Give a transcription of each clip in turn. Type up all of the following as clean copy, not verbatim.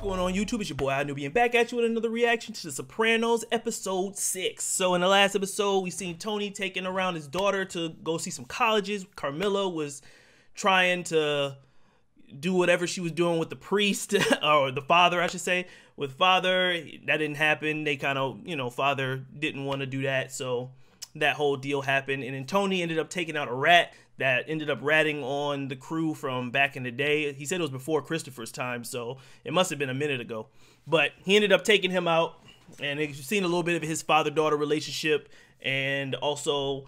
What's going on YouTube? It's your boy iNewbie back at you with another reaction to The Sopranos episode 6. So in the last episode, we seen Tony taking around his daughter to go see some colleges. Carmilla was trying to do whatever she was doing with the priest, or the father, I should say. With father, that didn't happen. They kind of, father didn't want to do that, so that whole deal happened. And then Tony ended up taking out a rat that ended up ratting on the crew from back in the day. He said it was before Christopher's time, so it must have been a minute ago. But he ended up taking him out, and you've seen a little bit of his father-daughter relationship, and also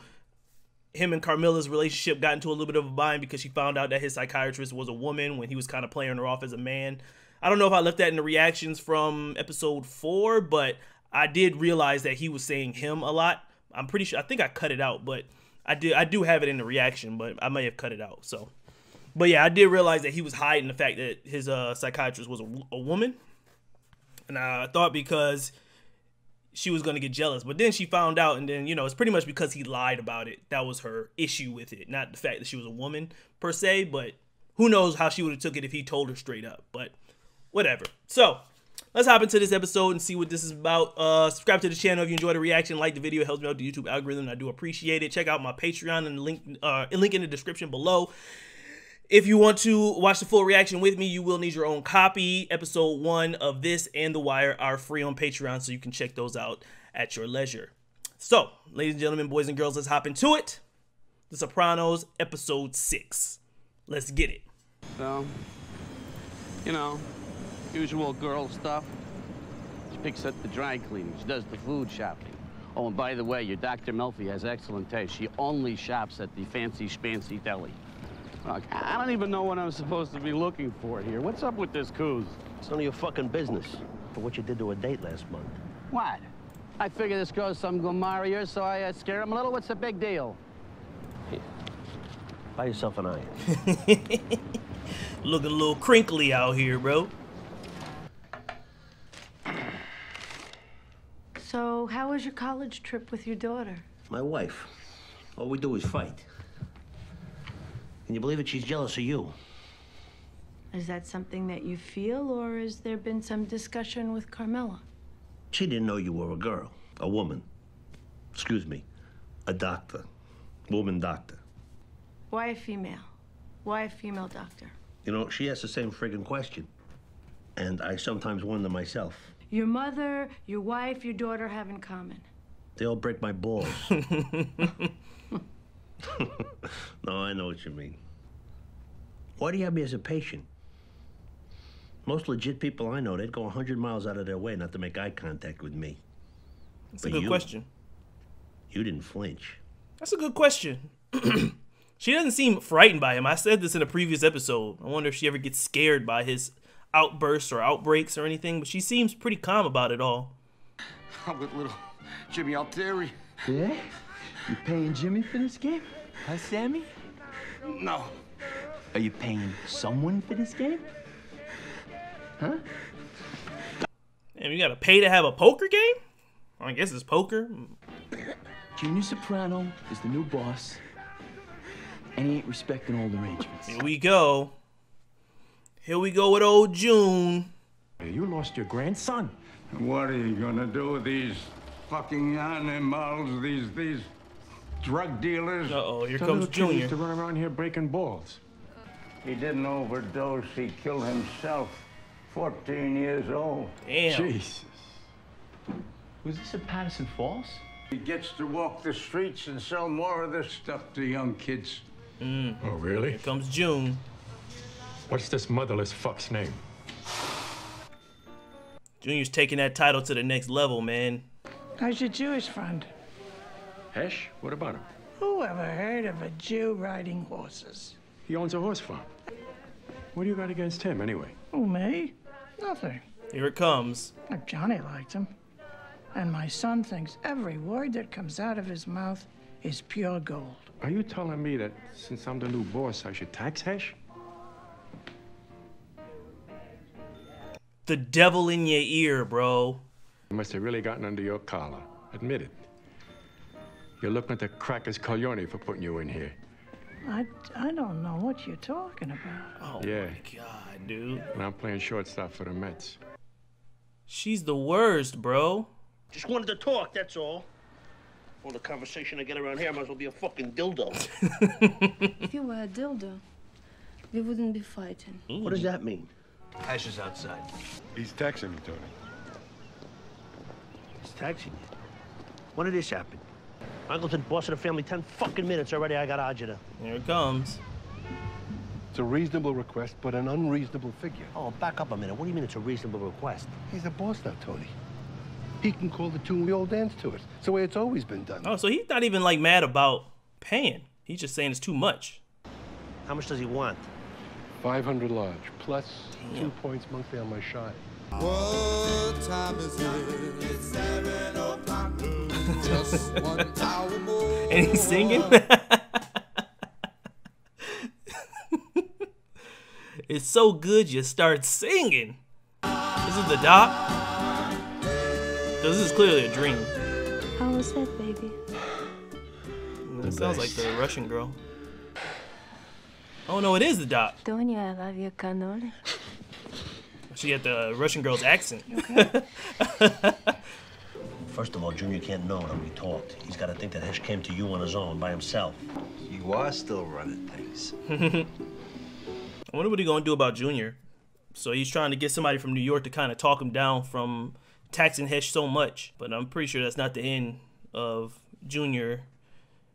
him and Carmilla's relationship got into a little bit of a bind because she found out that his psychiatrist was a woman when he was kind of playing her off as a man. I don't know if I left that in the reactions from episode 4, but I did realize that he was saying him a lot. I'm pretty sure, I think I cut it out, but I do have it in the reaction, but I may have cut it out. So, but yeah, I did realize that he was hiding the fact that his psychiatrist was a woman, and I thought because she was gonna get jealous, but then she found out, and then it's pretty much because he lied about it. That was her issue with it, not the fact that she was a woman per se. But who knows how she would have took it if he told her straight up. But whatever. So let's hop into this episode and see what this is about. Subscribe to the channel if you enjoyed the reaction. Like the video. It helps me out the YouTube algorithm. I do appreciate it. Check out my Patreon and the link in the description below. If you want to watch the full reaction with me, you will need your own copy. Episode 1 of this and The Wire are free on Patreon, so you can check those out at your leisure. So, ladies and gentlemen, boys and girls, let's hop into it. The Sopranos, episode 6. Let's get it. So, usual girl stuff. She picks up the dry cleaning. She does the food shopping. Oh, and by the way, your Dr. Melfi has excellent taste. She only shops at the fancy schmancy deli. Look, I don't even know what I'm supposed to be looking for here. What's up with this coos? It's none of your fucking business for what you did to a date last month. What? I figure this girl's some Gomarier, so I scare him a little. What's the big deal? Here. Buy yourself an iron. Looking a little crinkly out here, bro. So, how was your college trip with your daughter? My wife. All we do is fight. Can you believe it? She's jealous of you. Is that something that you feel, or has there been some discussion with Carmilla? She didn't know you were a girl. A woman. Excuse me. A doctor. Woman doctor. Why a female? Why a female doctor? She asks the same friggin' question. And I sometimes wonder myself. Your mother, your wife, your daughter have in common? They all break my balls. No, I know what you mean. Why do you have me as a patient? Most legit people I know, they'd go 100 miles out of their way not to make eye contact with me. That's a good question. You didn't flinch. That's a good question. She doesn't seem frightened by him. I said this in a previous episode. I wonder if she ever gets scared by his outbursts or outbreaks or anything, but she seems pretty calm about it all. I'm with little Jimmy Altieri. Yeah? You paying Jimmy for this game? Huh, Sammy? No. Are you paying someone for this game? Huh? Damn, you gotta pay to have a poker game? I guess it's poker. Junior Soprano is the new boss, and he ain't respecting old arrangements. Here we go. Here we go with old June. You lost your grandson. What are you gonna do with these fucking animals, these drug dealers? Uh-oh, here The comes little kid Junior. used to run around here breaking balls. He didn't overdose, he killed himself. 14 years old. Damn. Jesus. Was this at Patterson Falls? He gets to walk the streets and sell more of this stuff to young kids. Oh, really? Here comes June. What's this motherless fuck's name? Junior's taking that title to the next level, man. How's your Jewish friend? Hesh? What about him? Who ever heard of a Jew riding horses? He owns a horse farm. What do you got against him, anyway? Who, me? Nothing. Here it comes. Like Johnny liked him. And my son thinks every word that comes out of his mouth is pure gold. Are you telling me that since I'm the new boss, I should tax Hesh? The devil in your ear, bro. He must have really gotten under your collar. Admit it. You're looking at the crackers Coglione for putting you in here. I don't know what you're talking about. Oh Yeah. my God, dude. And I'm playing shortstop for the Mets. She's the worst, bro. Just wanted to talk, that's all. All the conversation I get around here might as well be a fucking dildo. If you were a dildo, we wouldn't be fighting. What does that mean? Ash is outside. He's texting me, Tony. He's taxing you. When did this happen? Uncleton boss of the family 10 fucking minutes already. I got agita. Here it comes. It's a reasonable request, but an unreasonable figure. Oh, back up a minute. What do you mean it's a reasonable request? He's the boss now, Tony. He can call the tune, we all dance to it. It's the way it's always been done. Oh, so he's not even like mad about paying. He's just saying it's too much. How much does he want? 500 large, plus 2 points monthly on my shot. What time is it? It's 7 o'clock. Just 1 hour more. And he's singing? It's so good you start singing. This is the doc? This is clearly a dream. How was that, baby? It sounds like the Russian girl. Oh no, it is the doc. Tonya, I love your cannoli. She had the Russian girl's accent. First of all, Junior can't know that we talked. He's got to think that Hesh came to you on his own, by himself. You are still running things. I wonder what he's gonna do about Junior. So he's trying to get somebody from New York to kind of talk him down from taxing Hesh so much. But I'm pretty sure that's not the end of Junior,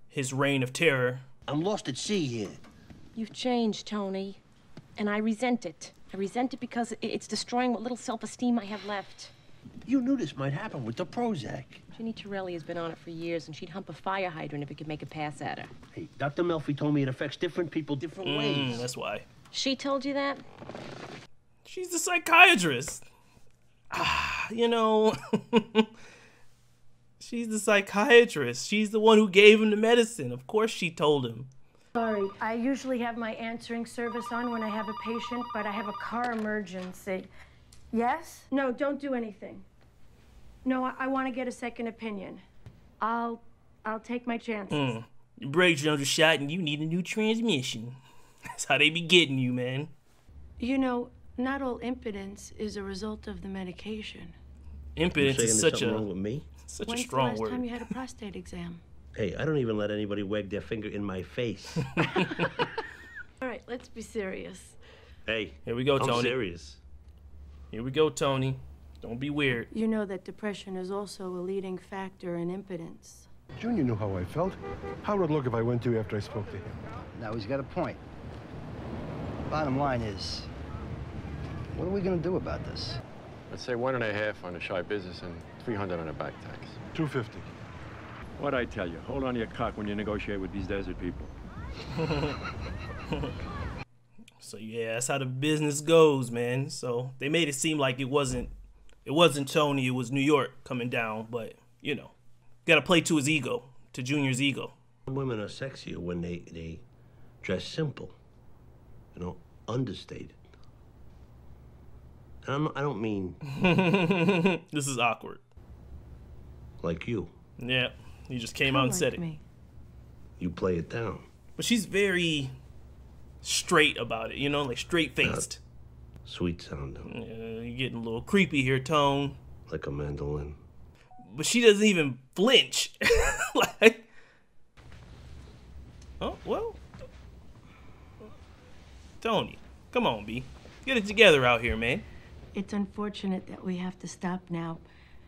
his reign of terror. I'm lost at sea here. You've changed, Tony, and I resent it. I resent it because it's destroying what little self-esteem I have left. You knew this might happen with the Prozac. Ginny Torelli has been on it for years, and she'd hump a fire hydrant if it could make a pass at her. Hey, Dr. Melfi told me it affects different people different ways. That's why. She told you that? She's the psychiatrist. You know, she's the psychiatrist. She's the one who gave him the medicine. Of course she told him. Sorry, I usually have my answering service on when I have a patient, but I have a car emergency. Yes? No, don't do anything. No, I want to get a second opinion. I'll take my chances. Your brakes are undershot and you need a new transmission. That's how they be getting you, man. You know, not all impotence is a result of the medication. Impotence is such something wrong with me? Such When's a strong the last word. time you had a prostate exam? Hey, I don't even let anybody wag their finger in my face. All right, let's be serious. Hey, here we go, Tony. I'm serious. Here we go, Tony. Don't be weird. You know that depression is also a leading factor in impotence. Junior knew how I felt. How would it look if I went to you after I spoke to him? Now he's got a point. Bottom line is, what are we gonna do about this? Let's say 1.5 on the shy business and 300 on the back tax. 250. What'd I tell you? Hold on to your cock when you negotiate with these desert people. So yeah, that's how the business goes, man. So they made it seem like it wasn't Tony, it was New York coming down, but you know, gotta play to his ego, to Junior's ego. Women are sexier when they dress simple, you know, understated. And I don't mean this is awkward. Like you. Yeah, he just came out and said it. You play it down. But she's very straight about it, you know, like straight-faced. Sweet sounding. Yeah, you're getting a little creepy here, Tone. Like a mandolin. But she doesn't even flinch. Like, oh, well. Tony, come on, B. Get it together out here, man. It's unfortunate that we have to stop now,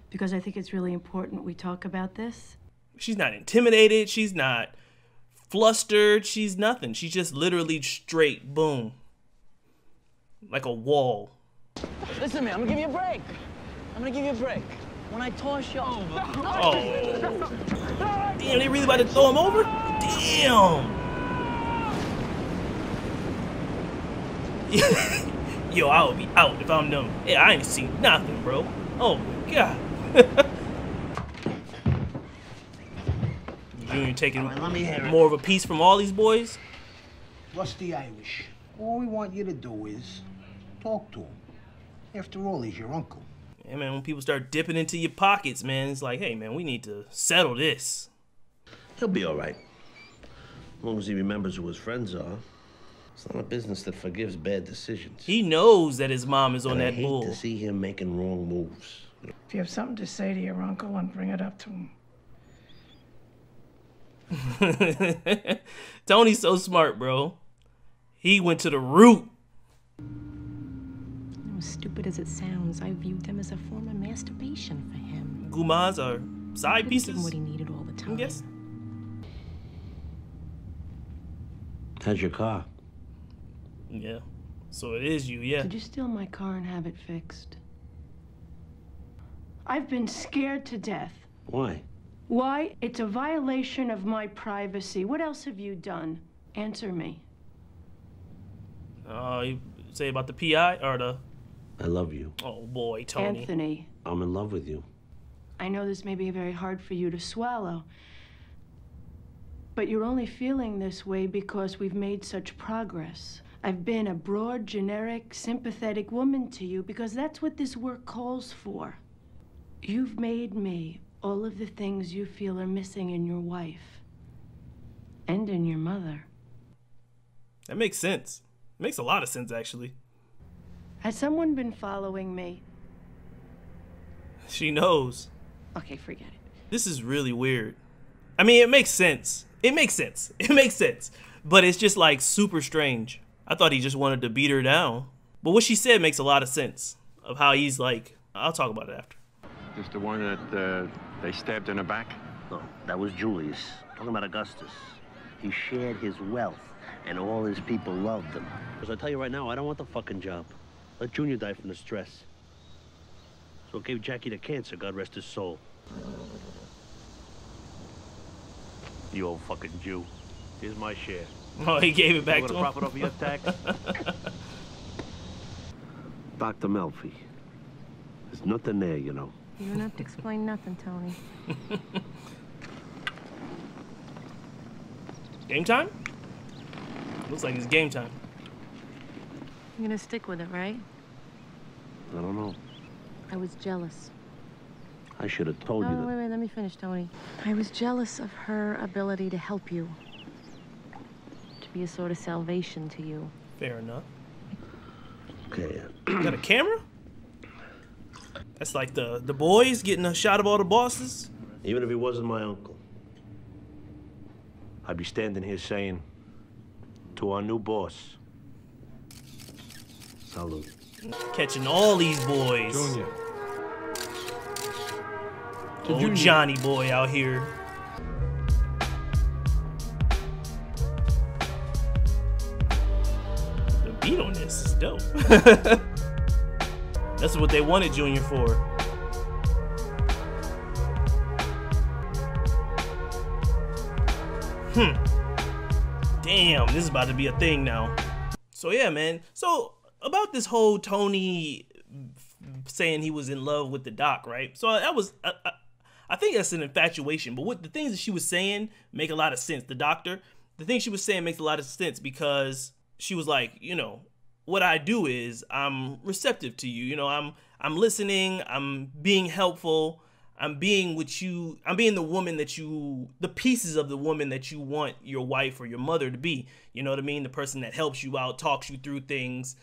because I think it's really important we talk about this. She's not intimidated. She's not flustered. She's nothing. She's just literally straight, boom. Like a wall. Listen, man, I'm gonna give you a break. I'm gonna give you a break. When I toss you over. Oh. Damn, they really about to throw him over? Damn. Yo, I would be out if I'm them. Yeah, I ain't seen nothing, bro. Oh my god. Junior taking more of a piece from all these boys? What's the Irish? All we want you to do is talk to him. After all, he's your uncle. Yeah, man, when people start dipping into your pockets, man, it's like, hey, man, we need to settle this. He'll be all right. As long as he remembers who his friends are. It's not a business that forgives bad decisions. He knows that his mom is on And I that hate bull. to see him making wrong moves. If you have something to say to your uncle, and bring it up to him. Tony's so smart, bro. He went to the root. As stupid as it sounds, I viewed them as a form of masturbation for him. Gumas are side Couldn't pieces. give him what he needed all the time. I guess. How's your car? Yeah. So it is you, yeah. Did you steal my car and have it fixed? I've been scared to death. Why? Why? It's a violation of my privacy. What else have you done? Answer me. You say about the PI or the... I love you. Oh, boy, Tony. Anthony, I'm in love with you. I know this may be very hard for you to swallow, but you're only feeling this way because we've made such progress. I've been a broad, generic, sympathetic woman to you because that's what this work calls for. You've made me all of the things you feel are missing in your wife and in your mother. That makes sense. It makes a lot of sense, actually. Has someone been following me? She knows. Okay, forget it. This is really weird. I mean, it makes sense. It makes sense. It makes sense. But it's just like super strange. I thought he just wanted to beat her down. But what she said makes a lot of sense of how he's like, I'll talk about it after. This the one that they stabbed in the back? No, that was Julius. Talking about Augustus. He shared his wealth, and all his people loved him. Because I tell you right now, I don't want the fucking job. Let Junior die from the stress. So it gave Jackie the cancer, God rest his soul. You old fucking Jew. Here's my share. Oh, he gave it back to him? Profit off of your tax? Dr. Melfi. There's nothing there, you know. You don't have to explain nothing, Tony. Game time? Looks like it's game time. You're gonna stick with it, right? I don't know. I was jealous. I should have told you Oh, that. wait, let me finish, Tony. I was jealous of her ability to help you. To be a sort of salvation to you. Fair enough. Okay. Got a camera? That's like the boys getting a shot of all the bosses. Even if he wasn't my uncle, I'd be standing here saying, to our new boss, salute. Catching all these boys. Junior. Oh, Junior. Johnny boy out here. The beat on this is dope. That's what they wanted Junior for. Damn, this is about to be a thing now. So yeah, man. So about this whole Tony saying he was in love with the doc, right? So that was, I think that's an infatuation. But what the things that she was saying make a lot of sense. The doctor, the thing she was saying makes a lot of sense because she was like, you know, what I do is I'm receptive to you. You know, I'm listening. I'm being helpful. I'm being with you. I'm being the woman that you, the pieces of the woman that you want your wife or your mother to be. You know what I mean? The person that helps you out, talks you through things,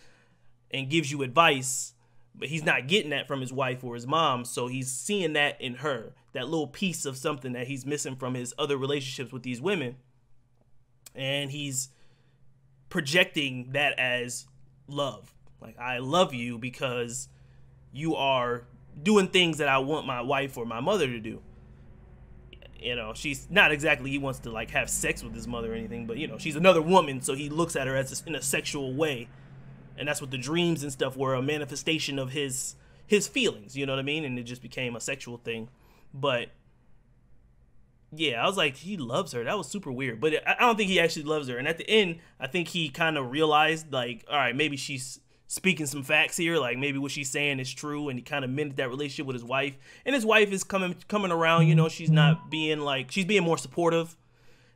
and gives you advice. But he's not getting that from his wife or his mom. So he's seeing that in her, that little piece of something that he's missing from his other relationships with these women. And he's projecting that as love. Like, I love you because you are doing things that I want my wife or my mother to do. You know, she's not exactly, he wants to like have sex with his mother or anything, but you know, she's another woman, so he looks at her as in a sexual way. And that's what the dreams and stuff were, a manifestation of his feelings, you know what I mean? And it just became a sexual thing. But yeah, I was like, he loves her. That was super weird. But I don't think he actually loves her. And at the end, I think he kind of realized, like, all right, maybe she's speaking some facts here. Like, maybe what she's saying is true. And he kind of mended that relationship with his wife. And his wife is coming around, you know, she's not being like, she's being more supportive.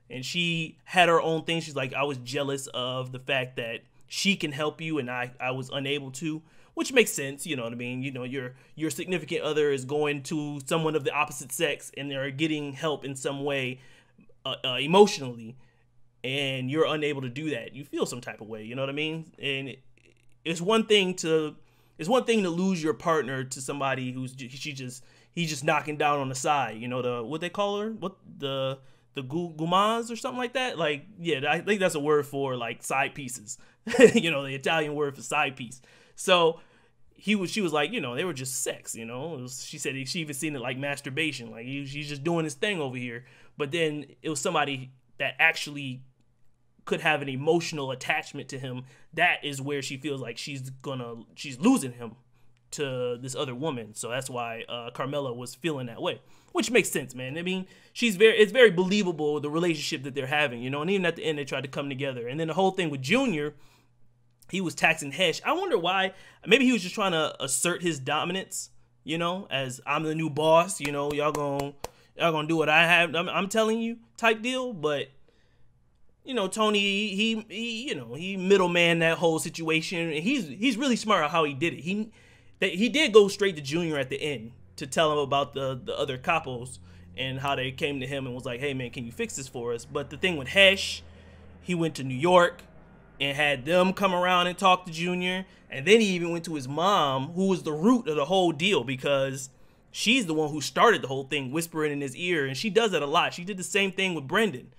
And she had her own thing. She's like, I was jealous of the fact that she can help you and I was unable to. Which makes sense, you know what I mean? You know, your significant other is going to someone of the opposite sex and they're getting help in some way emotionally. and you're unable to do that, you feel some type of way. You know what I mean? And it's one thing to lose your partner to somebody who's he's just knocking down on the side. You know, the what they call her, what the gumas or something like that. Like, yeah, I think that's a word for like side pieces. You know, the Italian word for side piece. So she was like, you know, they were just sex, you know. She said she even seen it like masturbation, like she's just doing his thing over here. But then it was somebody that actually could have an emotional attachment to him. That is where she feels like she's losing him to this other woman. So that's why Carmela was feeling that way, which makes sense, man. I mean, it's very believable, the relationship that they're having, you know. And even at the end, they tried to come together. And then the whole thing with Junior, he was taxing Hesh. I wonder why. Maybe he was just trying to assert his dominance, you know, as I'm the new boss, you know, y'all gonna do what I have, I'm telling you type deal. But you know, Tony, he middleman that whole situation. And he's really smart on how he did it. He did go straight to Junior at the end to tell him about the other capos and how they came to him and was like, hey man, can you fix this for us? But the thing with Hesh, he went to New York and had them come around and talk to Junior. And then he even went to his mom, who was the root of the whole deal, because she's the one who started the whole thing, whispering in his ear. And she does that a lot. She did the same thing with Brendan.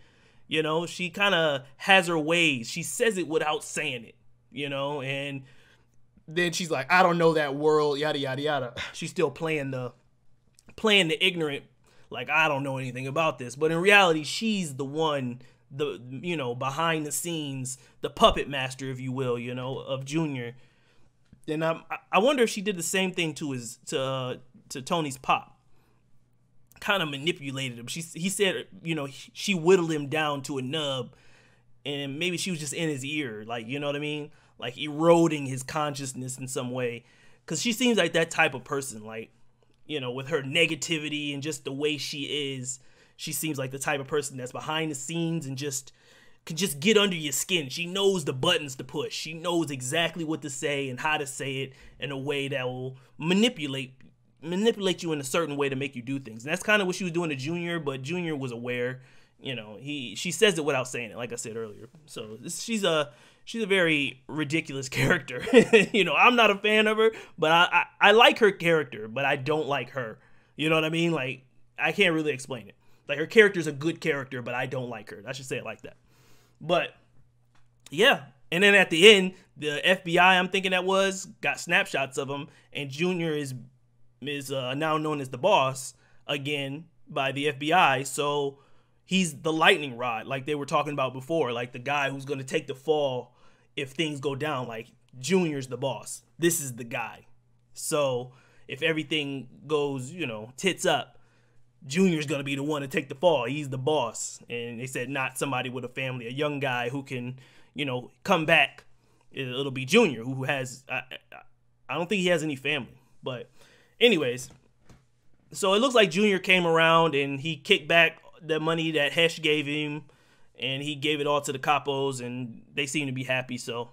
You know, she kind of has her ways. She says it without saying it, you know. And then she's like, I don't know that world, yada, yada, yada. She's still playing the ignorant, like, I don't know anything about this. But in reality, she's the one, you know, behind the scenes, the puppet master, if you will, you know, of Junior. And I wonder if she did the same thing to Tony's pop. Kind of manipulated him. He said, you know, she whittled him down to a nub, and maybe she was just in his ear, like, you know what I mean? Like eroding his consciousness in some way. Because she seems like that type of person, like, you know, with her negativity and just the way she is. She seems like the type of person that's behind the scenes and can just get under your skin. She knows the buttons to push. She knows exactly what to say and how to say it in a way that will manipulate you in a certain way to make you do things. And that's kind of what she was doing to Junior, but Junior was aware. You know, she says it without saying it, like I said earlier. So she's a very ridiculous character. You know, I'm not a fan of her, but I like her character, but I don't like her. You know what I mean? Like, I can't really explain it. Like, her character's a good character, but I don't like her. I should say it like that. But yeah, and then at the end, the FBI, I'm thinking got snapshots of him, and Junior is now known as the boss again by the FBI. So he's the lightning rod, like they were talking about before, like the guy who's going to take the fall if things go down. Like, Junior's the boss. This is the guy. So if everything goes, you know, tits up, Junior's going to be the one to take the fall. He's the boss. And they said not somebody with a family, a young guy who can, you know, come back. It'll be Junior, who has, I don't think he has any family. But anyways, so it looks like Junior came around and he kicked back the money that Hesh gave him, and he gave it all to the capos, and they seem to be happy. So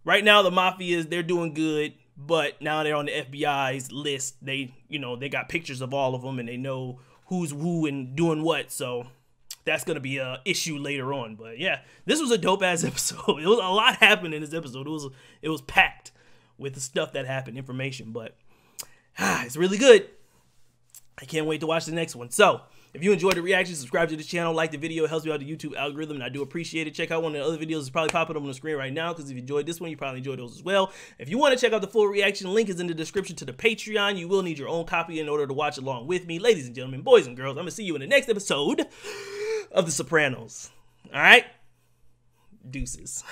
right now the Mafia, they're doing good. But now they're on the FBI's list. They got pictures of all of them, and they know who's who and doing what. So that's going to be an issue later on. But yeah, this was a dope-ass episode. It was a lot happened in this episode. It was packed with the stuff that happened, information. But it's really good. I can't wait to watch the next one. So if you enjoyed the reaction, subscribe to the channel, like the video. It helps me out the YouTube algorithm, and I do appreciate it. Check out one of the other videos that's probably popping up on the screen right now, because if you enjoyed this one, you probably enjoyed those as well. If you want to check out the full reaction, link is in the description to the Patreon. You will need your own copy in order to watch along with me. Ladies and gentlemen, boys and girls, I'm going to see you in the next episode of The Sopranos. All right? Deuces.